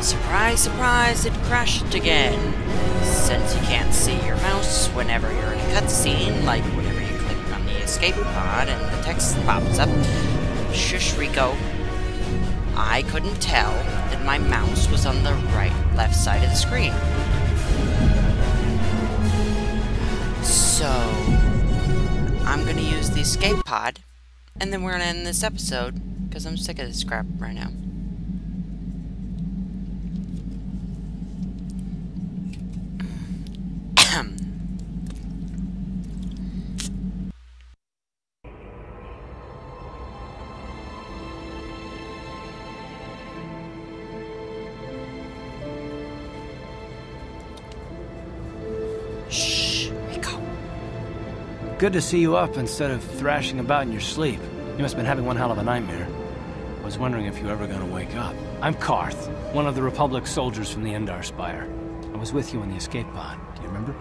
Surprise, surprise, it crashed again. Since you can't see your mouse whenever you're in a cutscene, like whenever you click on the escape pod and the text pops up, shush Rico, I couldn't tell that my mouse was on the left side of the screen. So, I'm gonna use the escape pod, and then we're gonna end this episode, because I'm sick of this crap right now. Good to see you up instead of thrashing about in your sleep. You must have been having one hell of a nightmare. I was wondering if you were ever going to wake up. I'm Carth, one of the Republic soldiers from the Endar Spire. I was with you in the escape pod. Do you remember?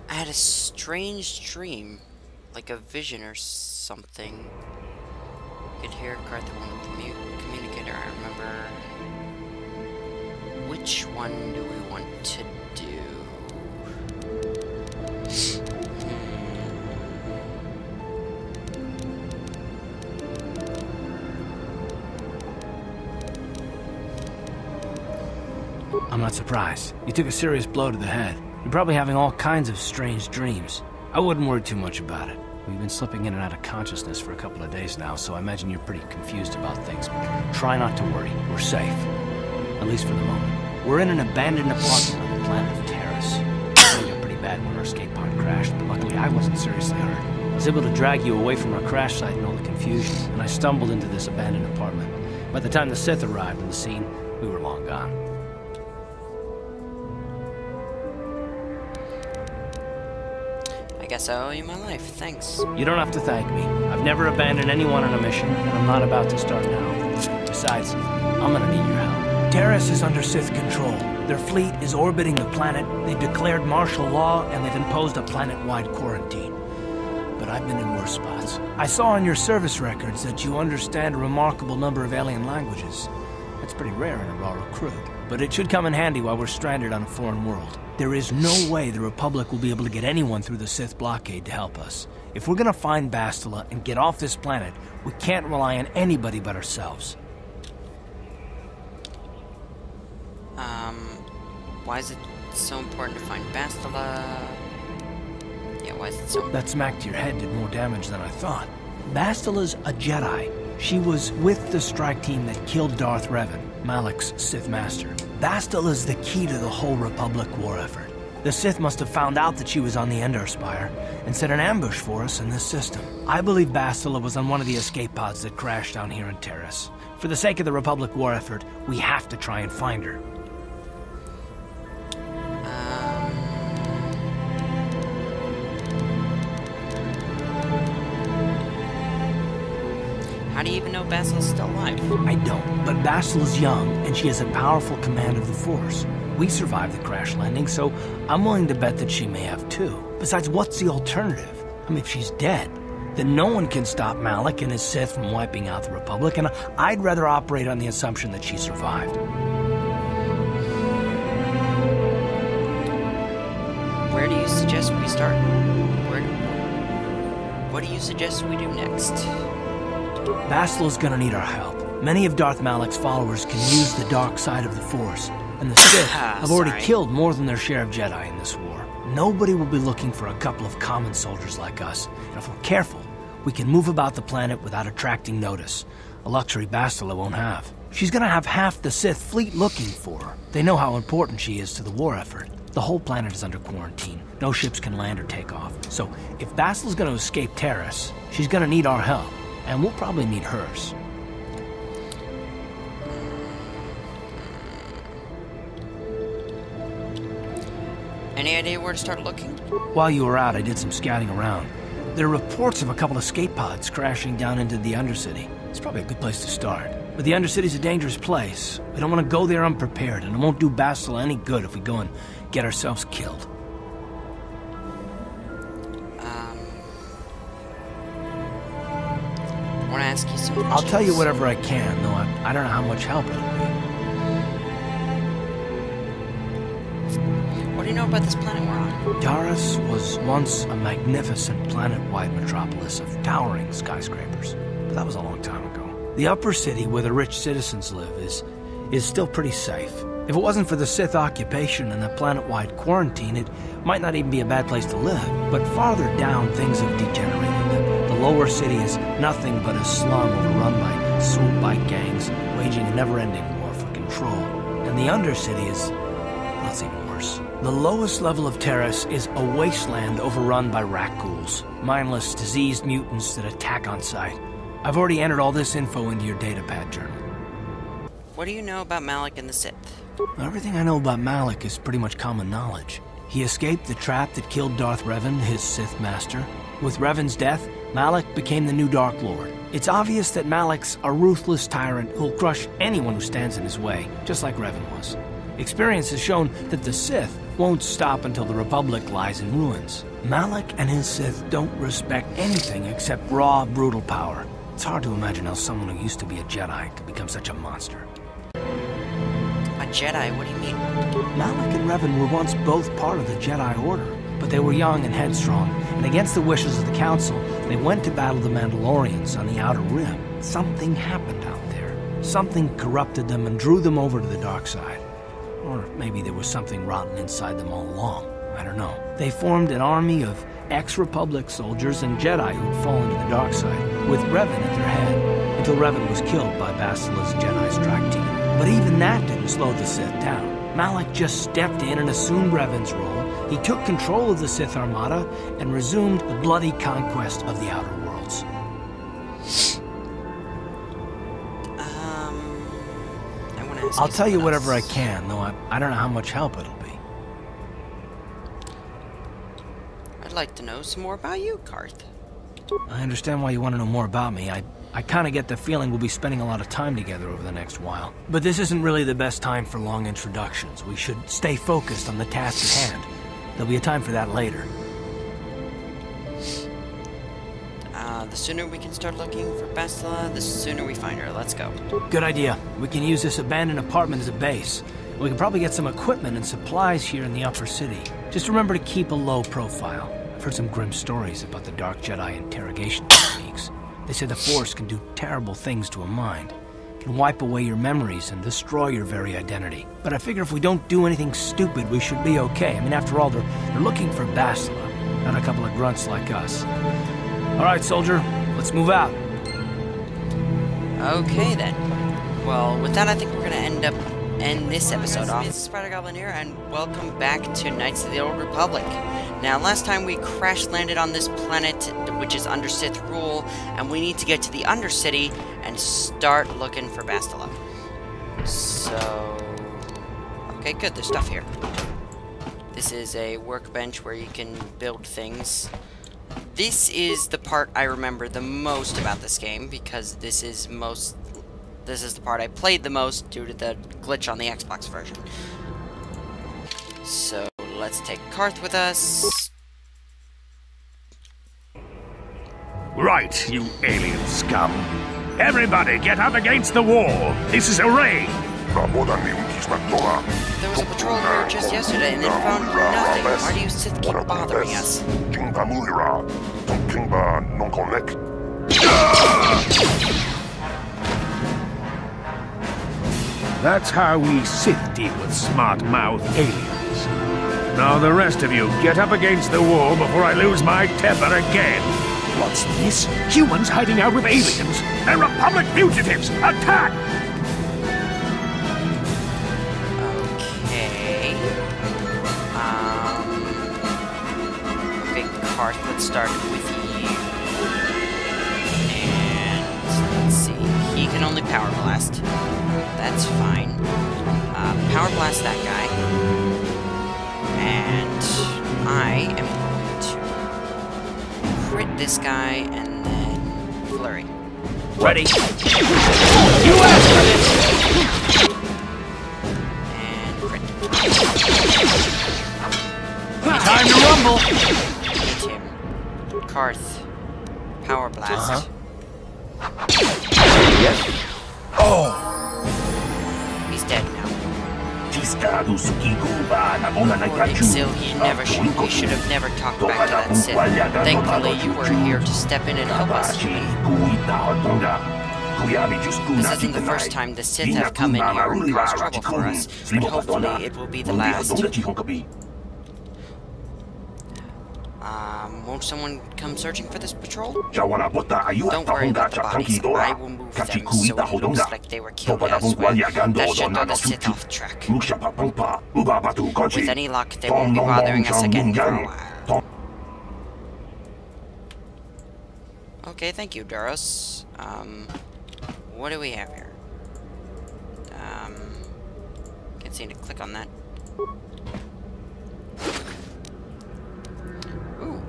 I had a strange dream, like a vision or something. You could hear Carth, the one with the communicator. I remember. Which one do we want to do? I'm not surprised. You took a serious blow to the head. You're probably having all kinds of strange dreams. I wouldn't worry too much about it. We've been slipping in and out of consciousness for a couple of days now, so I imagine you're pretty confused about things. But try not to worry. We're safe. At least for the moment. We're in an abandoned apartment on the planet of Terrace. It got pretty bad when our escape pod crashed, but luckily I wasn't seriously hurt. I was able to drag you away from our crash site and all the confusion, and I stumbled into this abandoned apartment. By the time the Sith arrived on the scene, we were long gone. I guess I owe you my life, thanks. You don't have to thank me. I've never abandoned anyone on a mission, and I'm not about to start now. Besides, I'm gonna need your help. Terrace is under Sith control. Their fleet is orbiting the planet, they've declared martial law, and they've imposed a planet-wide quarantine. But I've been in worse spots. I saw on your service records that you understand a remarkable number of alien languages. That's pretty rare in a raw recruit. But it should come in handy while we're stranded on a foreign world. There is no way the Republic will be able to get anyone through the Sith blockade to help us. If we're gonna find Bastila and get off this planet, we can't rely on anybody but ourselves. Why is it so important to find Bastila? Yeah, why is it so... That smack to your head did more damage than I thought. Bastila's a Jedi. She was with the strike team that killed Darth Revan, Malak's Sith Master. Bastila's the key to the whole Republic war effort. The Sith must have found out that she was on the Endar Spire and set an ambush for us in this system. I believe Bastila was on one of the escape pods that crashed down here in Terrace. For the sake of the Republic war effort, we have to try and find her. How do you even know Bastila's still alive? I don't, but Bastila's young, and she has a powerful command of the Force. We survived the crash landing, so I'm willing to bet that she may have too. Besides, what's the alternative? I mean, if she's dead, then no one can stop Malak and his Sith from wiping out the Republic, and I'd rather operate on the assumption that she survived. Where do you suggest we start? What do you suggest we do next? Bastila's gonna need our help. Many of Darth Malak's followers can use the dark side of the Force, and the Sith have already killed more than their share of Jedi in this war. Nobody will be looking for a couple of common soldiers like us, and if we're careful, we can move about the planet without attracting notice, a luxury Bastila won't have. She's gonna have half the Sith fleet looking for her. They know how important she is to the war effort. The whole planet is under quarantine. No ships can land or take off. So, if Bastila's gonna escape Terrace, she's gonna need our help. And we'll probably need hers. Any idea where to start looking? While you were out, I did some scouting around. There are reports of a couple of escape pods crashing down into the Undercity. It's probably a good place to start. But the Undercity's a dangerous place. We don't want to go there unprepared, and it won't do Bastila any good if we go and get ourselves killed. I want to ask you some questions. I'll tell you whatever I can, though I don't know how much help it'll be. know about this planet we're on? Taurus was once a magnificent planet-wide metropolis of towering skyscrapers, but that was a long time ago. The upper city where the rich citizens live is still pretty safe. If it wasn't for the Sith occupation and the planet-wide quarantine, it might not even be a bad place to live. But farther down, things have degenerated. The lower city is nothing but a slum overrun by swoop-by gangs, waging a never-ending war for control. And the undercity is... well, it's even worse. The lowest level of Terrace is a wasteland overrun by rat ghouls, mindless, diseased mutants that attack on sight. I've already entered all this info into your datapad journal. What do you know about Malak and the Sith? Everything I know about Malak is pretty much common knowledge. He escaped the trap that killed Darth Revan, his Sith master. With Revan's death, Malak became the new Dark Lord. It's obvious that Malak's a ruthless tyrant who'll crush anyone who stands in his way, just like Revan was. Experience has shown that the Sith won't stop until the Republic lies in ruins. Malak and his Sith don't respect anything except raw, brutal power. It's hard to imagine how someone who used to be a Jedi could become such a monster. A Jedi? What do you mean? Malak and Revan were once both part of the Jedi Order, but they were young and headstrong, and against the wishes of the Council, they went to battle the Mandalorians on the Outer Rim. Something happened out there. Something corrupted them and drew them over to the dark side. Or maybe there was something rotten inside them all along. I don't know. They formed an army of ex-Republic soldiers and Jedi who'd fallen to the dark side, with Revan at their head, until Revan was killed by Bastila's Jedi strike team. But even that didn't slow the Sith down. Malak just stepped in and assumed Revan's role. He took control of the Sith Armada and resumed the bloody conquest of the Outer Worlds. I want to ask I'll tell you whatever I can, though I don't know how much help it'll be. I'd like to know some more about you, Carth. I understand why you want to know more about me. I kind of get the feeling we'll be spending a lot of time together over the next while. But this isn't really the best time for long introductions. We should stay focused on the task at hand. There'll be a time for that later. The sooner we can start looking for Bastila, the sooner we find her. Let's go. Good idea. We can use this abandoned apartment as a base. We can probably get some equipment and supplies here in the upper city. Just remember to keep a low profile. I've heard some grim stories about the Dark Jedi interrogation techniques. They say the Force can do terrible things to a mind. It can wipe away your memories and destroy your very identity. But I figure if we don't do anything stupid, we should be okay. I mean, after all, they're looking for Bastila, not a couple of grunts like us. All right, soldier, let's move out. Okay, then. Well, with that, I think we're going to end this episode off. It's Spider Goblin here, and welcome back to Knights of the Old Republic. Now, last time we crash-landed on this planet, which is under Sith rule, and we need to get to the Undercity and start looking for Bastila. So... okay, good, there's stuff here. This is a workbench where you can build things. This is the part I remember the most about this game, because this is the part I played the most due to the glitch on the Xbox version. So, let's take Carth with us. Right, you alien scum. Everybody get up against the wall. This is a raid. There was a patrol here just yesterday and then found nothing. Why do you Sith keep bothering us? That's how we Sith deal with smart-mouthed aliens. Now the rest of you, get up against the wall before I lose my temper again. What's this? Humans hiding out with aliens? They're Republic fugitives! Attack! Okay. Okay, Carth, let's start with you. And let's see. He can only power blast. That's fine. Power blast that guy. And I am going to crit this guy and then flurry. Ready? You asked for this! And crit. Time to rumble! Hit him. Carth. Power blast. Yes. Oh! He's dead now. He should have never talked back to that Sith. Thankfully, you were here to step in and help us. This isn't the first time the Sith have come in here and caused trouble for us, but hopefully it will be the last. Won't someone come searching for this patrol? Don't worry about the bodies. I will move them so it looks like they were killed elsewhere. That should throw the Sith off track. With any luck, they won't be bothering us again for a while. Okay, thank you, Duros. What do we have here? Can't seem to click on that. Ooh.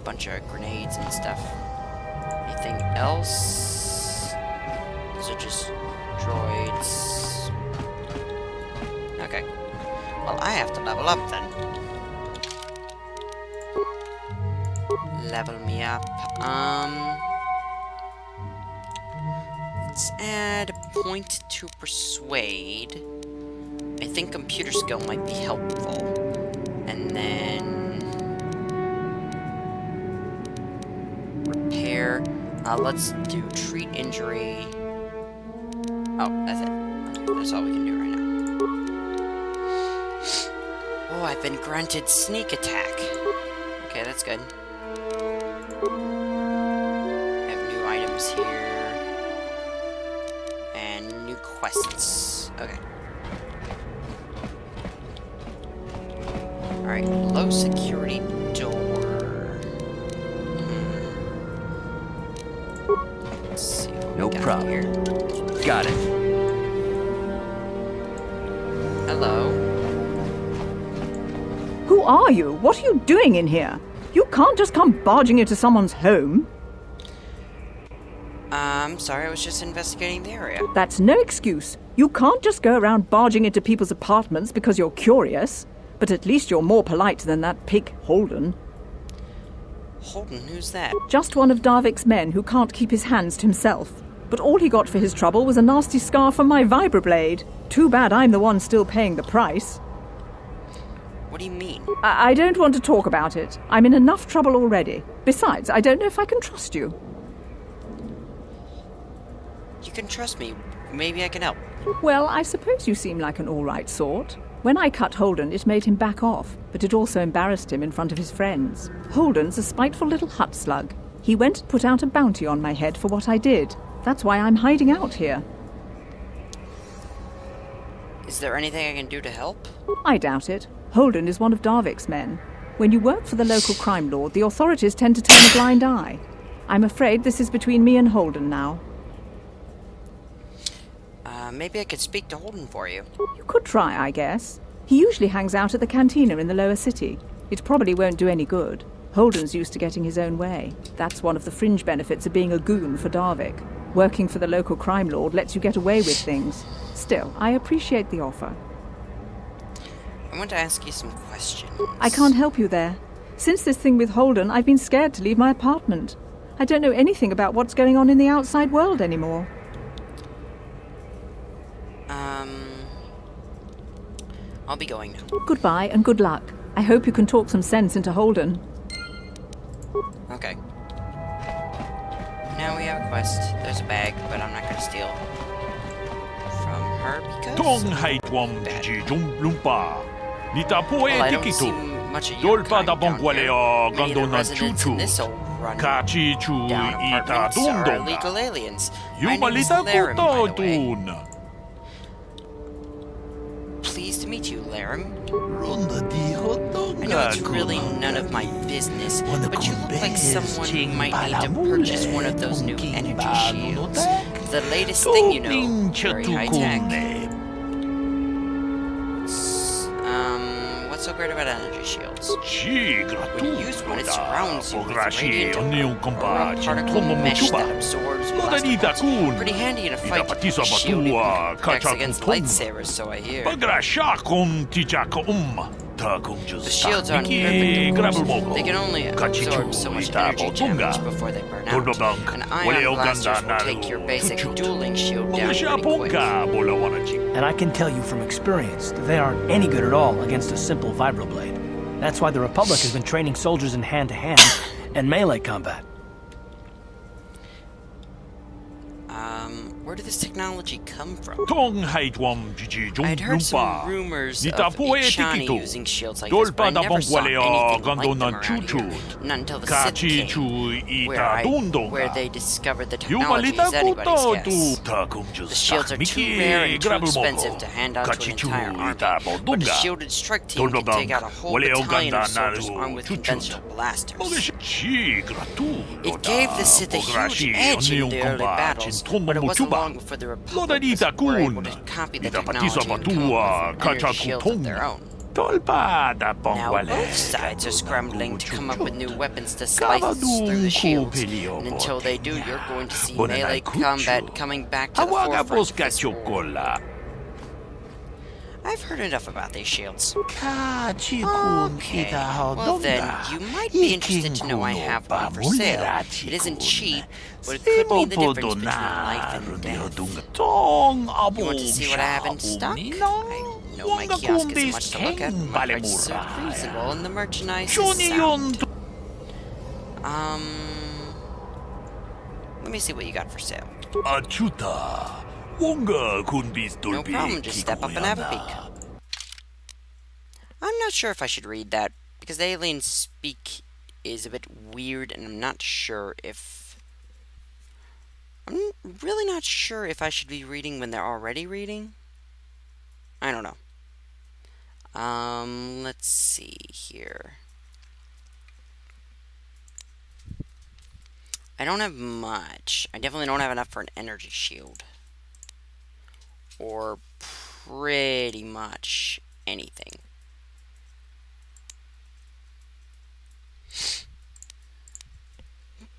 Bunch of grenades and stuff. Anything else? Those are just droids. Okay. Well, I have to level up then. Level me up. Let's add a point to persuade. I think computer skill might be helpful. And then repair. Let's do treat injury. Oh, that's it. That's all we can do right now. Oh, I've been granted sneak attack. Okay, that's good. I have new items here. And new quests. Okay. Alright, low security door. Let's see what No we got problem. here. Got it. Hello. Who are you? What are you doing in here? You can't just come barging into someone's home. I'm sorry, I was just investigating the area. That's no excuse. You can't just go around barging into people's apartments because you're curious. But at least you're more polite than that pig Holden. Holden, who's that? Just one of Darvik's men who can't keep his hands to himself. But all he got for his trouble was a nasty scar from my vibroblade. Too bad I'm the one still paying the price. What do you mean? I don't want to talk about it. I'm in enough trouble already. Besides, I don't know if I can trust you. You can trust me. Maybe I can help. Well, I suppose you seem like an all-right sort. When I cut Holden, it made him back off, but it also embarrassed him in front of his friends. Holden's a spiteful little hut slug. He went and put out a bounty on my head for what I did. That's why I'm hiding out here. Is there anything I can do to help? I doubt it. Holden is one of Darvik's men. When you work for the local crime lord, the authorities tend to turn a blind eye. I'm afraid this is between me and Holden now. Maybe I could speak to Holden for you. You could try, I guess. He usually hangs out at the cantina in the lower city. It probably won't do any good. Holden's used to getting his own way. That's one of the fringe benefits of being a goon for Darvik. Working for the local crime lord lets you get away with things. Still, I appreciate the offer. I want to ask you some questions. I can't help you there. Since this thing with Holden, I've been scared to leave my apartment. I don't know anything about what's going on in the outside world anymore. I'll be going now. Goodbye and good luck. I hope you can talk some sense into Holden. Okay. Now we have a quest. There's a bag, but I'm not going to steal from her because... Tong hai tuam ji jum lumpa. Nita poe Well, I don't see tikito. much of your Dolpa kind da down bongwale here. o Many of the gandona residents in this chuchu. old run Kachi chu down ita apartments are dundonga. illegal aliens. You My name is malita Laram, by kuto the way. dun. Pleased to meet you, Laram. Ronda di I know it's really none of my business, but you look like someone who might need to purchase one of those new energy shields. The latest thing, you know, very high-tech. What's so great about energy shields? When you use one, it surrounds you with radiant aura, particle mesh that absorbs plasma. Pretty handy in a fight. Shield protects against lightsabers, so I hear. Bagrasha kon tijaka The shields aren't perfect, of course. They can only absorb so much energy damage before they burn out. And ion blasters will take your basic dueling shield down pretty quick. And I can tell you from experience that they aren't any good at all against a simple vibroblade. That's why the Republic has been training soldiers in hand-to-hand and melee combat. Where did this technology come from? I'd heard some rumors of Ichani using shields like this, but I never saw anything like them around here. Not until the Sith came, where they discovered the technology is anybody's guess. The shields are too rare and too expensive to hand out to an entire army, but a shielded strike team can take out a whole battalion of soldiers armed with conventional blasters. It gave the Sith a huge edge in the early battles, but it wasn't long before the Republic were able to copy the technology and come up with energy shields of their own. Now both sides are scrambling to come up with new weapons to slice through the shields, and until they do, you're going to see melee combat coming back to the forefront this war. I've heard enough about these shields. Okay, well then, you might be interested to know I have one for sale. It isn't cheap, but it could mean the difference between life and death. You want to see what I have in stock? I know my kiosk is much to look at, my prices are reasonable, and the merchandise is sound. Let me see what you got for sale. No problem, just step up and have a peek. I'm not sure if I should read that, because the alien speak is a bit weird, and I'm really not sure if I should be reading when they're already reading. I don't know. Let's see here. I don't have much. I definitely don't have enough for an energy shield. Or pretty much anything.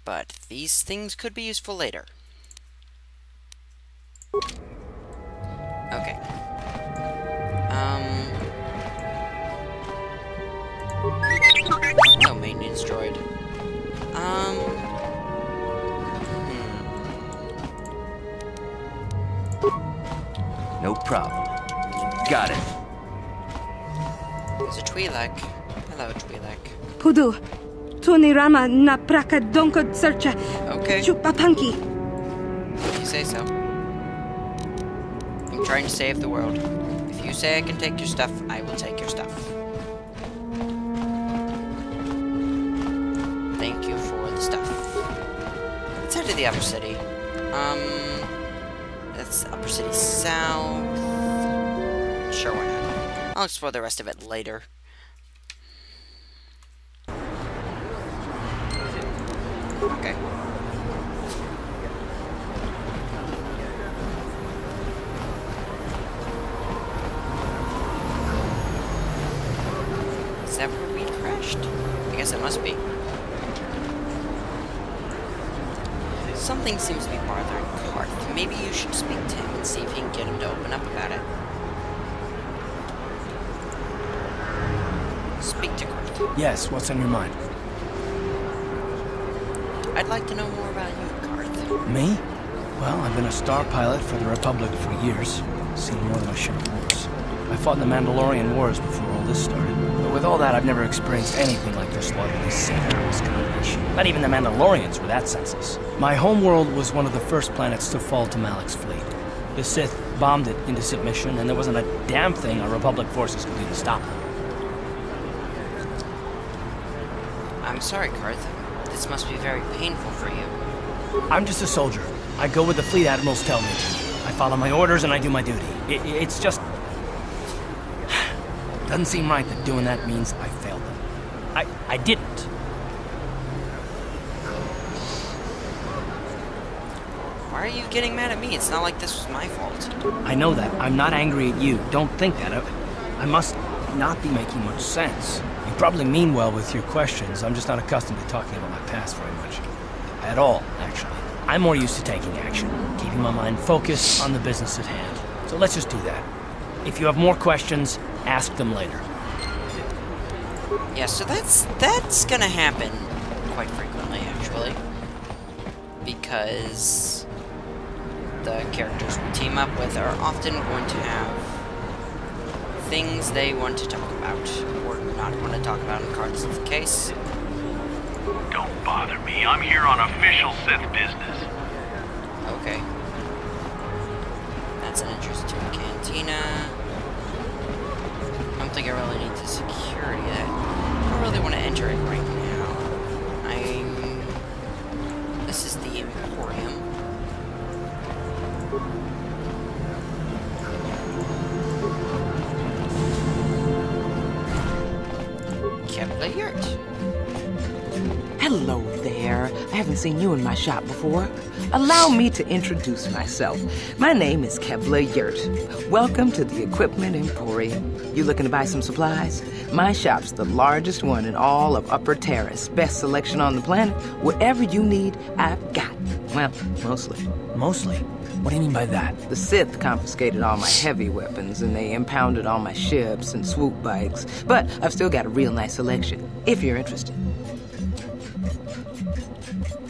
But these things could be useful later. Okay. No maintenance droid. No problem. Got it. There's a Twi'lek. Hello, Twi'lek. Pudu, tunirama na praka donko searcha. Okay. Chupapanki. If you say so. I'm trying to save the world. If you say I can take your stuff, I will take your stuff. Thank you for the stuff. Let's head to the upper city. That's Upper City South. Sure, why not? I'll explore the rest of it later. Okay. Is that where we crashed? I guess it must be. Something seems to be bothering Carth. Maybe you should speak to him and see if you can get him to open up about it. Speak to Carth. Yes, what's on your mind? I'd like to know more about you, Carth. Me? Well, I've been a star pilot for the Republic for years. Seen more than a ship of wars. I fought in the Mandalorian Wars before all this started. But with all that, I've never experienced anything like the slaughter of these seafarers combination. Not even the Mandalorians were that senseless. My homeworld was one of the first planets to fall to Malak's fleet. The Sith bombed it into submission, and there wasn't a damn thing our Republic forces could do to stop them. I'm sorry, Carth. This must be very painful for you. I'm just a soldier. I go where the fleet admirals tell me. I follow my orders and I do my duty. It's just... Doesn't seem right that doing that means I failed them. I didn't. Why are you getting mad at me? It's not like this was my fault. I know that. I'm not angry at you. Don't think that. I must not be making much sense. You probably mean well with your questions. I'm just not accustomed to talking about my past very much. At all, actually. I'm more used to taking action, keeping my mind focused on the business at hand. So let's just do that. If you have more questions, ask them later. Yeah, so that's gonna happen quite frequently, actually. Because the characters we team up with are often going to have things they want to talk about, or not want to talk about in Carth's case. Don't bother me. I'm here on official Sith business. Okay. That's an interesting cantina. I don't think I really need to security that. I don't really want to enter it right now. This is the Emporium. Kepler Yurt. Hello there. I haven't seen you in my shop before. Allow me to introduce myself. My name is Kepler Yurt. Welcome to the Equipment Emporium. You looking to buy some supplies? My shop's the largest one in all of Upper Terrace. Best selection on the planet. Whatever you need, I've got. Well, mostly. Mostly? What do you mean by that? The Sith confiscated all my heavy weapons, and they impounded all my ships and swoop bikes. But I've still got a real nice selection, if you're interested.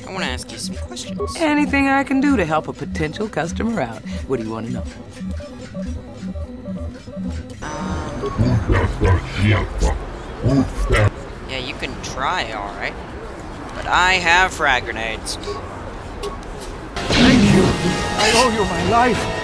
I want to ask you some questions. Anything I can do to help a potential customer out. What do you want to know? Yeah, you can try, alright. But I have frag grenades. Thank you. I owe you my life.